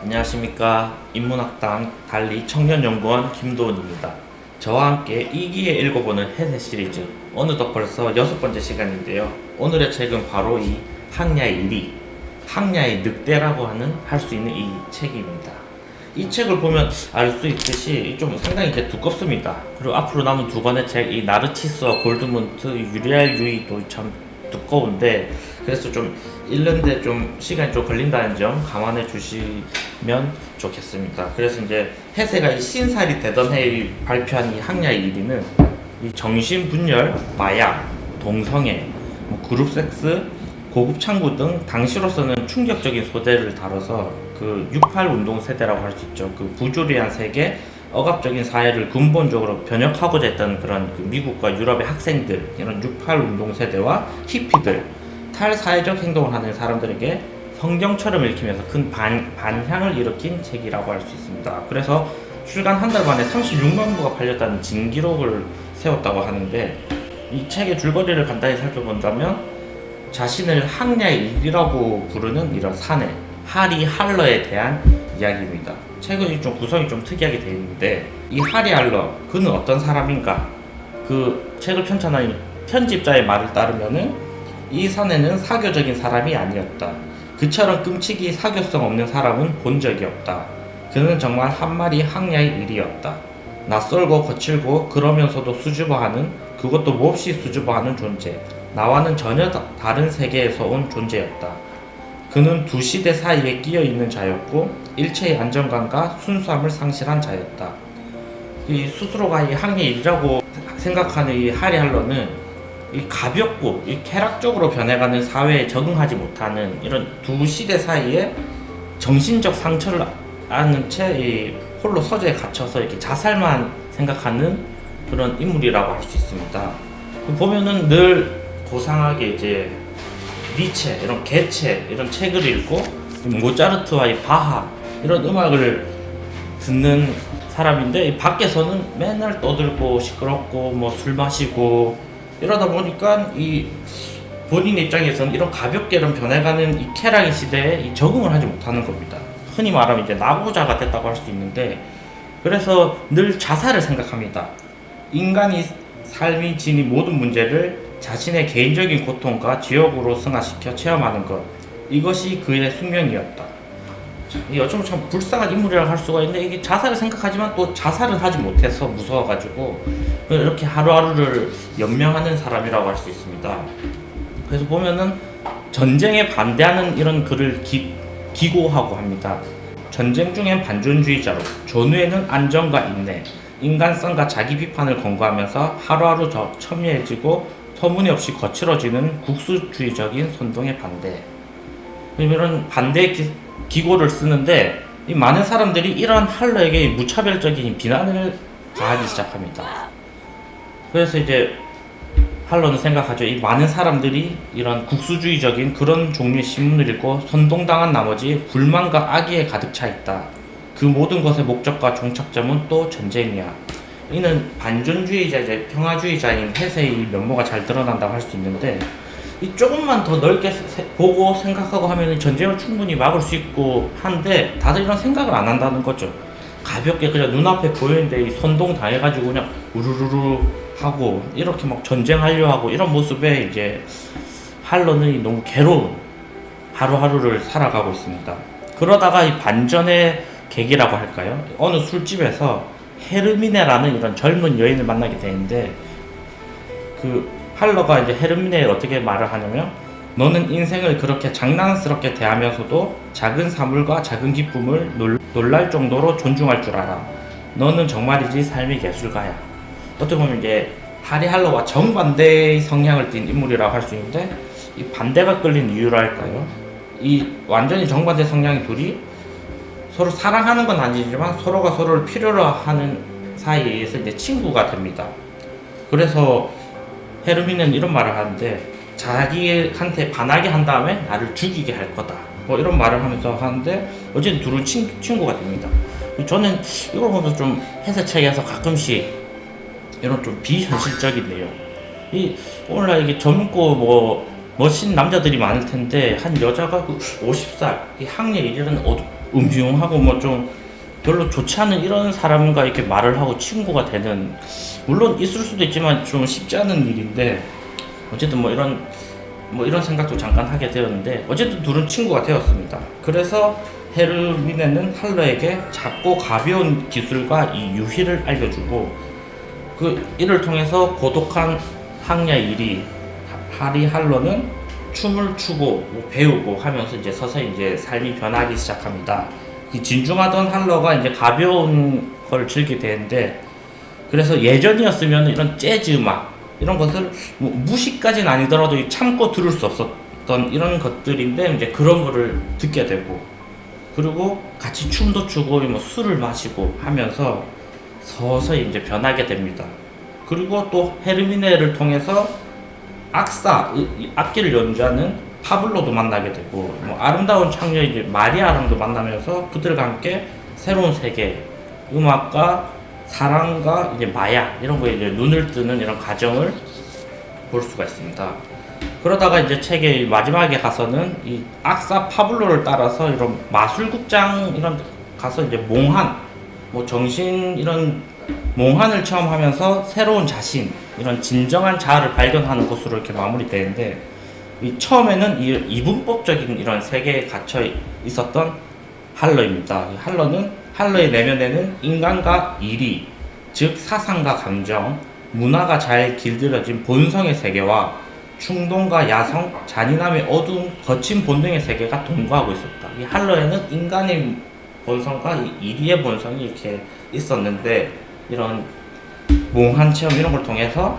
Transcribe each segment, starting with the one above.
안녕하십니까. 인문학당 달리 청년연구원 김도훈입니다. 저와 함께 2기에 읽어보는 해세 시리즈, 어느덧 벌써 6번째 시간인데요. 오늘의 책은 바로 이 항야의 일이, 항야의 늑대라고 할 수 있는 이 책입니다. 이 책을 보면 알 수 있듯이 좀 상당히 이제 두껍습니다. 그리고 앞으로 남은 두 권의 책, 이 나르치스와 골드문트, 유리알 유이도 참 두꺼운데, 그래서 좀 읽는데 좀 시간이 좀 걸린다는 점 감안해 주시면 좋겠습니다. 그래서 이제 해세가 이 신살이 되던 해에 발표한 이 항야의 일위는 이 정신분열, 마약, 동성애, 그룹 섹스, 고급 창구 등 당시로서는 충격적인 소재를 다뤄서 그 68 운동 세대라고 할 수 있죠. 그 부조리한 세계, 억압적인 사회를 근본적으로 변혁하고자 했던 그런 그 미국과 유럽의 학생들, 이런 68 운동 세대와 히피들, 탈사회적 행동을 하는 사람들에게 성경처럼 읽히면서 큰 반향을 일으킨 책이라고 할 수 있습니다. 그래서 출간 한 달 만에 36만 부가 팔렸다는 진기록을 세웠다고 하는데, 이 책의 줄거리를 간단히 살펴본다면 자신을 항야의 일이라고 부르는 이런 사내 하리 할러에 대한 이야기입니다. 책은 좀 구성이 좀 특이하게 되어 있는데, 이 하리 할러, 그는 어떤 사람인가? 그 책을 편찬한 편집자의 말을 따르면은 이 사내는 사교적인 사람이 아니었다. 그처럼 끔찍이 사교성 없는 사람은 본 적이 없다. 그는 정말 한 마리 항야의 일이었다. 낯설고 거칠고 그러면서도 수줍어하는, 그것도 몹시 수줍어하는 존재. 나와는 전혀 다른 세계에서 온 존재였다. 그는 두 시대 사이에 끼어 있는 자였고 일체의 안정감과 순수함을 상실한 자였다. 이 스스로가 이 항야의 일이라고 생각하는 이 하리 할러는 이 가볍고 이 쾌락적으로 변해가는 사회에 적응하지 못하는 이런 두 시대 사이에 정신적 상처를 안은 채 이 홀로 서재에 갇혀서 이렇게 자살만 생각하는 그런 인물이라고 할 수 있습니다. 보면은 늘 고상하게 이제 니체, 이런 개체, 이런 책을 읽고 모차르트와 이 바하 이런 음악을 듣는 사람인데, 이 밖에서는 맨날 떠들고 시끄럽고 뭐 술 마시고 이러다 보니까 이 본인 입장에서는 이런 가볍게 이런 변해가는 이 쾌락의 시대에 이 적응을 하지 못하는 겁니다. 흔히 말하면 이제 나부자가 됐다고 할 수 있는데, 그래서 늘 자살을 생각합니다. 인간이 삶이 지닌 모든 문제를 자신의 개인적인 고통과 지옥으로 승화시켜 체험하는 것, 이것이 그의 숙명이었다. 이 어쩌면 참 불쌍한 인물이라고 할 수가 있는데, 이게 자살을 생각하지만 또 자살은 하지 못해서 무서워가지고 이렇게 하루하루를 연명하는 사람이라고 할 수 있습니다. 그래서 보면은 전쟁에 반대하는 이런 글을 기고하고 합니다. 전쟁 중엔 반전주의자로, 전후에는 안정과 인내, 인간성과 자기 비판을 권고하면서 하루하루 더 첨예해지고 터무니없이 거칠어지는 국수주의적인 선동의 반대. 이런 반대의 기고를 쓰는데, 이 많은 사람들이 이러한 할러에게 무차별적인 비난을 가하기 시작합니다. 그래서 이제 할러는 생각하죠. 이 많은 사람들이 이런 국수주의적인 그런 종류의 신문을 읽고 선동당한 나머지 불만과 악의에 가득 차 있다. 그 모든 것의 목적과 종착점은 또 전쟁이야. 이는 반전주의자, 이제 평화주의자인 해세의 면모가 잘 드러난다고 할 수 있는데, 이 조금만 더 넓게 보고 생각하고 하면 전쟁을 충분히 막을 수 있고 한데, 다들 이런 생각을 안 한다는 거죠. 가볍게 그냥 눈앞에 보이는데 이 선동 당해가지고 그냥 우르르르 하고 이렇게 막 전쟁하려 하고, 이런 모습에 이제 할러는 너무 괴로운 하루하루를 살아가고 있습니다. 그러다가 이 반전의 계기라고 할까요? 어느 술집에서 헤르미네라는 이런 젊은 여인을 만나게 되는데, 그 할러가 이제 헤르미네에 어떻게 말을 하냐면, 너는 인생을 그렇게 장난스럽게 대하면서도 작은 사물과 작은 기쁨을 놀랄 정도로 존중할 줄 알아. 너는 정말이지 삶의 예술가야. 어떻게 보면 이제 하리 할러와 정반대의 성향을 띤 인물이라고 할 수 있는데, 이 반대가 끌린 이유랄까요? 이 완전히 정반대 성향의 둘이 서로 사랑하는 건 아니지만 서로가 서로를 필요로 하는 사이에서 이제 친구가 됩니다. 그래서 헤르미는 이런 말을 하는데, 자기한테 반하게 한 다음에 나를 죽이게 할 거다, 뭐 이런 말을 하면서 하는데, 어쨌든 둘은 친구가 됩니다. 저는 이걸 보면서 좀 해설책에서 가끔씩 이런 좀 비현실적인 내용, 이 오늘날 이게 젊고 뭐 멋진 남자들이 많을 텐데 한 여자가 그 50살 이 학년 이래는 음흉하고 뭐 좀 별로 좋지 않은 이런 사람과 이렇게 말을 하고 친구가 되는, 물론 있을 수도 있지만 좀 쉽지 않은 일인데, 어쨌든 뭐 이런 생각도 잠깐 하게 되었는데, 어쨌든 둘은 친구가 되었습니다. 그래서 헤르미네는 할러에게 작고 가벼운 기술과 이 유희를 알려주고, 그 이를 통해서 고독한 항야 일이 하리 할러는 춤을 추고 뭐 배우고 하면서 이제 서서히 이제 삶이 변하기 시작합니다. 이 진중하던 할러가 이제 가벼운 걸 즐기게 되는데, 그래서 예전이었으면 이런 재즈 음악 이런 것을 뭐 무시까지는 아니더라도 참고 들을 수 없었던 이런 것들인데, 이제 그런 거를 듣게 되고, 그리고 같이 춤도 추고 뭐 술을 마시고 하면서 서서히 이제 변하게 됩니다. 그리고 또 헤르미네를 통해서 악기를 연주하는 파블로도 만나게 되고, 뭐 아름다운 창녀 이제 마리아랑도 만나면서 그들과 함께 새로운 세계, 음악과 사랑과 이제 마약 이런 거에 이제 눈을 뜨는 이런 과정을 볼 수가 있습니다. 그러다가 이제 책의 마지막에 가서는 이 악사 파블로를 따라서 이런 마술극장 이런 데 가서 이제 몽환, 뭐 정신 이런 몽환을 체험하면서 새로운 자신, 이런 진정한 자아를 발견하는 것으로 이렇게 마무리되는데, 이 처음에는 이 이분법적인 이런 세계에 갇혀 있었던 할러입니다. 이 할러의 내면에는 인간과 이리, 즉 사상과 감정, 문화가 잘 길들여진 본성의 세계와 충동과 야성, 잔인함의 어두운 거친 본능의 세계가 동거하고 있었다. 이 할러에는 인간의 본성과 이 이리의 본성이 이렇게 있었는데, 이런 몽환 체험 이런 걸 통해서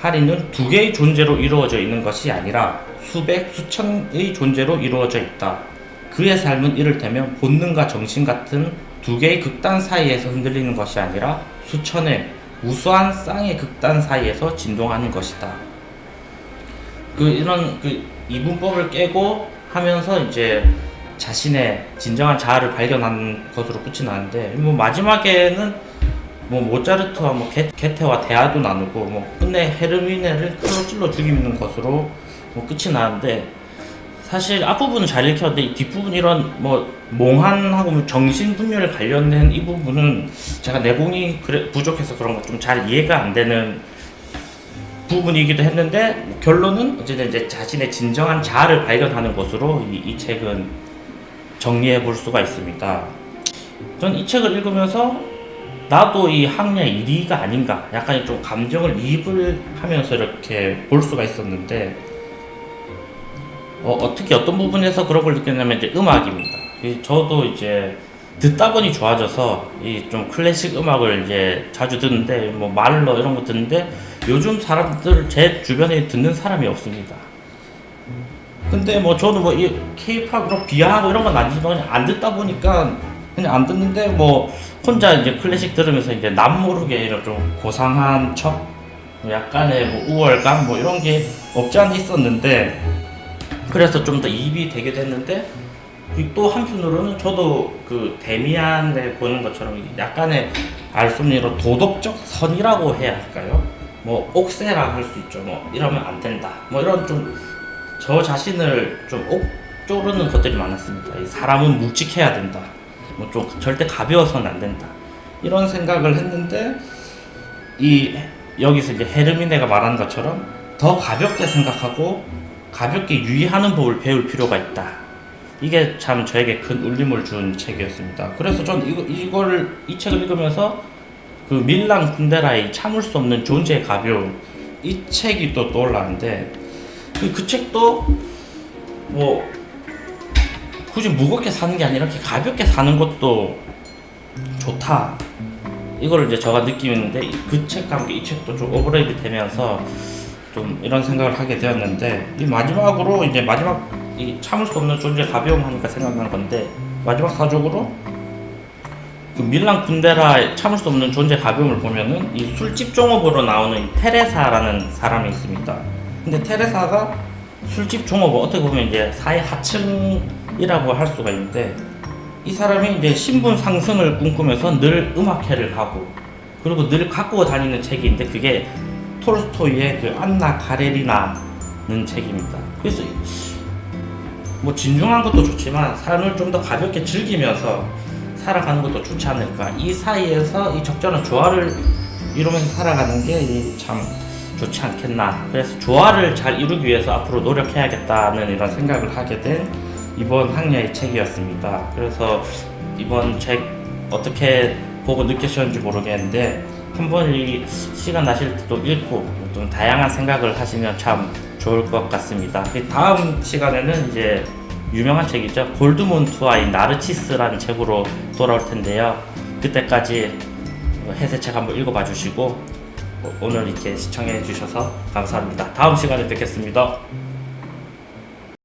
하리는 두 개의 존재로 이루어져 있는 것이 아니라 수백, 수천의 존재로 이루어져 있다. 그의 삶은 이를테면 본능과 정신 같은 두 개의 극단 사이에서 흔들리는 것이 아니라 수천의 우수한 쌍의 극단 사이에서 진동하는 것이다. 이런 이분법을 깨고 하면서 이제 자신의 진정한 자아를 발견하는 것으로 끝이 나는데, 뭐 마지막에는 뭐 모차르트와 뭐 게테와 대화도 나누고, 뭐 끝내 헤르미네를 칼로 찔러 죽이는 것으로 뭐 끝이 나는데, 사실 앞부분은 잘 읽혔는데 이 뒷부분 이런 뭐 몽환하고 정신분열 관련된 이 부분은 제가 내공이 부족해서 그런 거 좀 잘 이해가 안 되는 부분이기도 했는데, 결론은 어쨌든 이제 자신의 진정한 자아를 발견하는 것으로 이 책은 정리해 볼 수가 있습니다. 전 이 책을 읽으면서 나도 이 항야 1위가 아닌가, 약간 좀 감정을 이입을 하면서 이렇게 볼 수가 있었는데, 어떻게 어떤 부분에서 그런 걸 느꼈냐면 이제 음악입니다. 저도 이제 듣다 보니 좋아져서 이 좀 클래식 음악을 이제 자주 듣는데, 뭐 말러 이런 거 듣는데 요즘 사람들 제 주변에 듣는 사람이 없습니다. 근데 뭐 저도 뭐 이 케이팝으로 비하하고 이런 건 아니지만 그냥 안 듣다 보니까 그냥 안 듣는데, 뭐 혼자 이제 클래식 들으면서 이제 남 모르게 이런 좀 고상한 척, 약간의 뭐 우월감 뭐 이런 게 없지 않아 있었는데, 그래서 좀 더 이입이 되게 됐는데, 또 한편으로는 저도 그 데미안에 보는 것처럼 약간의 알 수 없는 이런 도덕적 선이라고 해야 할까요? 뭐 옥세라 할 수 있죠. 뭐 이러면 안 된다. 뭐 이런 좀 저 자신을 좀 옥조르는 것들이 많았습니다. 이 사람은 묵직해야 된다. 뭐 좀 절대 가벼워서는 안 된다. 이런 생각을 했는데, 여기서 이제 헤르미네가 말하는 것처럼 더 가볍게 생각하고 가볍게 유의하는 법을 배울 필요가 있다. 이게 참 저에게 큰 울림을 준 책이었습니다. 그래서 전 이 책을 읽으면서 그 밀란 쿤데라의 참을 수 없는 존재의 가벼움, 이 책이 또 떠올랐는데, 그 책도 뭐 굳이 무겁게 사는 게 아니라 이렇게 가볍게 사는 것도 좋다. 이거를 이제 제가 느끼는데, 그 책과 함께 이 책도 좀 오버레이드 되면서 좀 이런 생각을 하게 되었는데, 이 마지막으로 이제 이 참을 수 없는 존재 가벼움 하니까 생각난 건데, 마지막 사적으로 그 밀란 쿤데라의 참을 수 없는 존재 가벼움을 보면은 이 술집 종업으로 나오는 테레사라는 사람이 있습니다. 근데 테레사가 술집 종업을 어떻게 보면 이제 사회 하층이라고 할 수가 있는데, 이 사람이 이제 신분 상승을 꿈꾸면서 늘 음악회를 가고, 그리고 늘 갖고 다니는 책인데 그게 톨스토이의 그 안나 카레리나 책입니다. 그래서 뭐 진중한 것도 좋지만 삶을 좀 더 가볍게 즐기면서 살아가는 것도 좋지 않을까. 이 사이에서 이 적절한 조화를 이루면서 살아가는 게 참 좋지 않겠나. 그래서 조화를 잘 이루기 위해서 앞으로 노력해야겠다는 이런 생각을 하게 된 이번 항야의 책이었습니다. 그래서 이번 책 어떻게 보고 느끼셨는지 모르겠는데 한번 이 시간 나실 때도 읽고 좀 다양한 생각을 하시면 참 좋을 것 같습니다. 다음 시간에는 이제 유명한 책이죠. 골드문 투아의 나르치스라는 책으로 돌아올 텐데요. 그때까지 해세책 한번 읽어봐 주시고 오늘 이렇게 시청해 주셔서 감사합니다. 다음 시간에 뵙겠습니다.